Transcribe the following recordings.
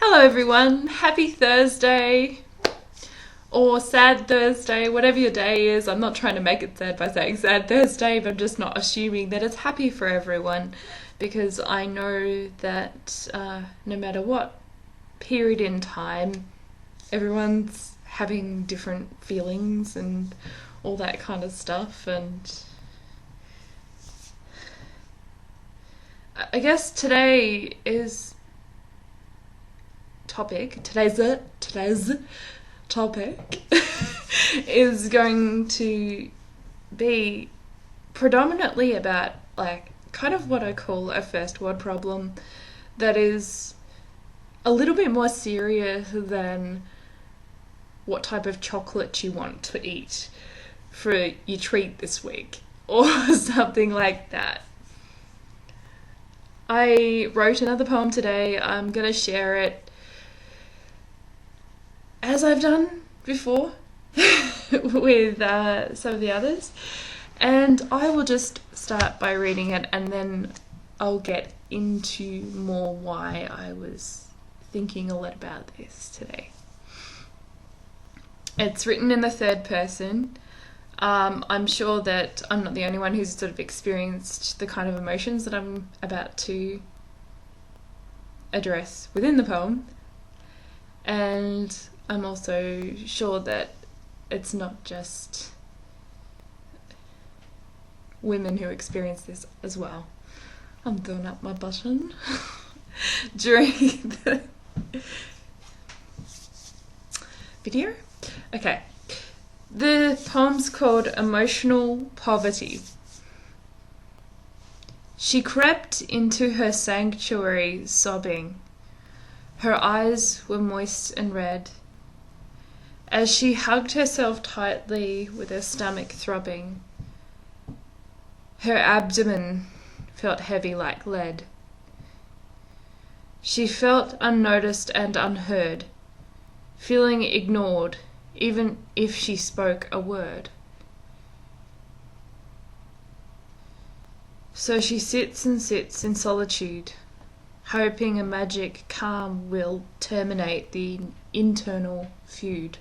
Hello everyone, happy Thursday or sad Thursday, whatever your day is. I'm not trying to make it sad by saying sad Thursday, but I'm just not assuming that it's happy for everyone, because I know that no matter what period in time, everyone's having different feelings and all that kind of stuff. And I guess today's topic is going to be predominantly about kind of what I call a first world problem that is a little bit more serious than what type of chocolate you want to eat for your treat this week or something like that. I wrote another poem today. I'm going to share it as I've done before with some of the others. And I will just start by reading it, and then I'll get into more why I was thinking a lot about this today. It's written in the third person. I'm sure that I'm not the only one who's sort of experienced the kind of emotions that I'm about to address within the poem. And I'm also sure that it's not just women who experience this as well. I'm throwing up my button during the video. Okay. The poem's called Emotional Poverty. She crept into her sanctuary sobbing. Her eyes were moist and red. As she hugged herself tightly with her stomach throbbing, her abdomen felt heavy like lead. She felt unnoticed and unheard, feeling ignored even if she spoke a word. So she sits and sits in solitude, hoping a magic calm will terminate the internal feud.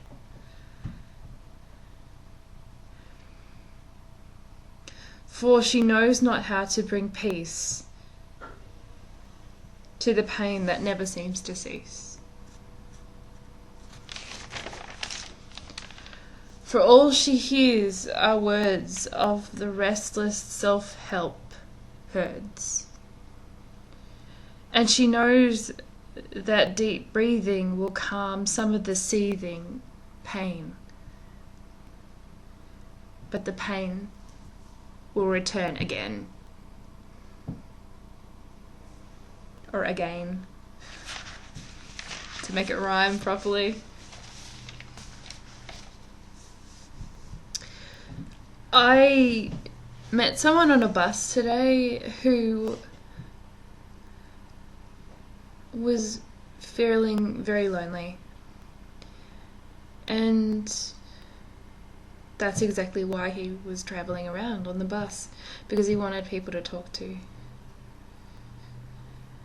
For she knows not how to bring peace to the pain that never seems to cease. For all she hears are words of the restless self-help herds. And she knows that deep breathing will calm some of the seething pain. But the pain will return again. Or again. To make it rhyme properly. I met someone on a bus today who was feeling very lonely. And that's exactly why he was travelling around on the bus, because he wanted people to talk to.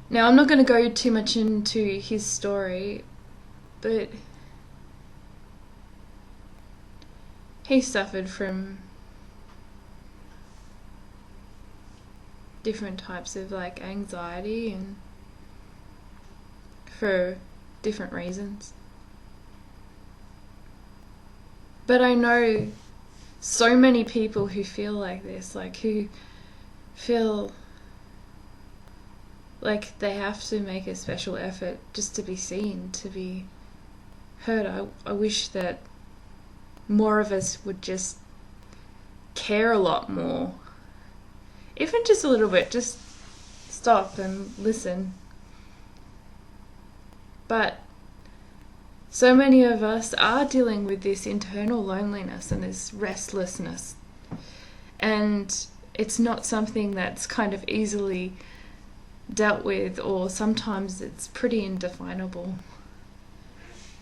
Now, I'm not going to go too much into his story, but he suffered from different types of anxiety, and for different reasons. But I know so many people who feel like this, who feel like they have to make a special effort just to be seen, to be heard. I wish that more of us would just care a lot more. Even just a little bit, just stop and listen. But so many of us are dealing with this internal loneliness and this restlessness. And it's not something that's kind of easily dealt with, or sometimes it's pretty indefinable.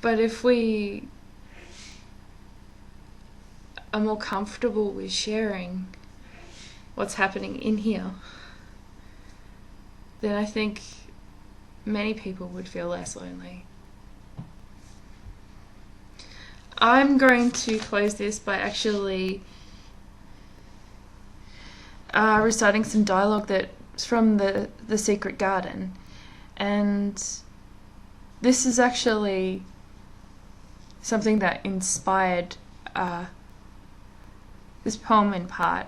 But if we are more comfortable with sharing what's happening in here, then I think many people would feel less lonely. I'm going to close this by actually reciting some dialogue that's from the Secret Garden, and this is actually something that inspired this poem in part,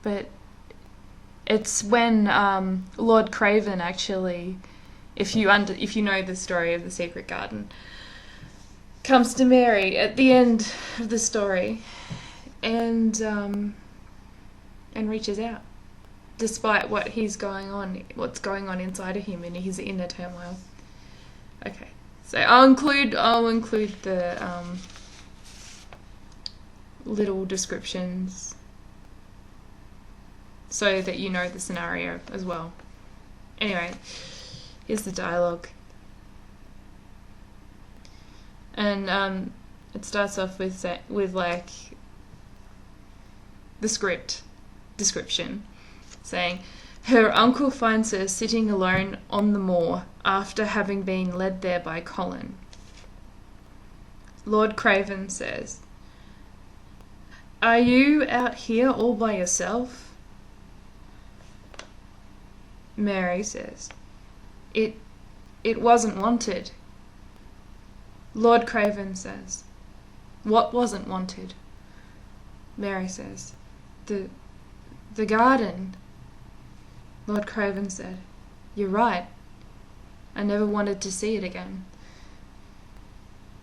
but it's when Lord Craven actually, if you know the story of the Secret Garden, comes to Mary at the end of the story and reaches out, despite what's going on inside of him in his inner turmoil. Okay, so I'll include the little descriptions so that you know the scenario as well. Anyway, here's the dialogue. And it starts off with like the script description saying, her uncle finds her sitting alone on the moor after having been led there by Colin. Lord Craven says, are you out here all by yourself? Mary says, It wasn't wanted. Lord Craven says, what wasn't wanted? Mary says, the garden. Lord Craven said, you're right. I never wanted to see it again.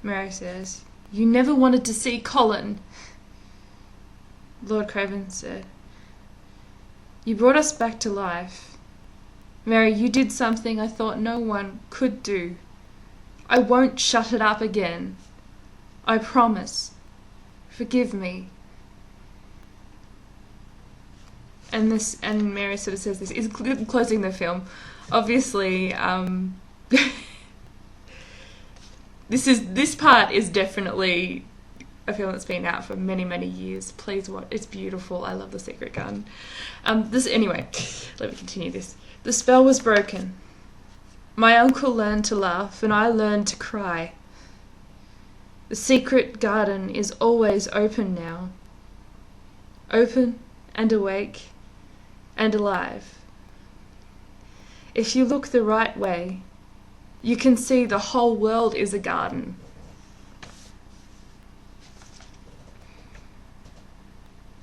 Mary says, you never wanted to see Colin. Lord Craven said, you brought us back to life. Mary, you did something I thought no one could do. I won't shut it up again. I promise. Forgive me. And Mary sort of says this is closing the film. Obviously, this part is definitely a film that's been out for many, many years. Please watch. It's beautiful. I love The Secret Garden. Anyway, let me continue this. The spell was broken. My uncle learned to laugh, and I learned to cry. The Secret Garden is always open now. Open and awake and alive. If you look the right way, you can see the whole world is a garden.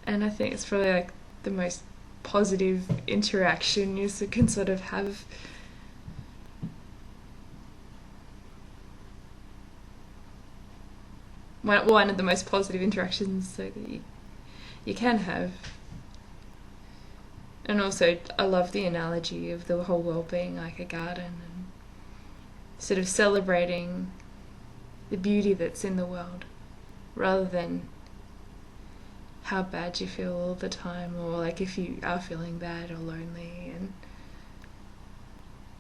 And I think it's probably like the most positive interaction you can sort of have. One of the most positive interactions so that you can have. And also, I love the analogy of the whole world being like a garden and sort of celebrating the beauty that's in the world rather than how bad you feel all the time, or like if you are feeling bad or lonely, and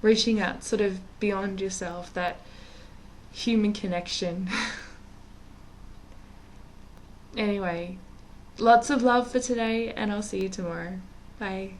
reaching out sort of beyond yourself, that human connection. Anyway, lots of love for today, and I'll see you tomorrow. Bye.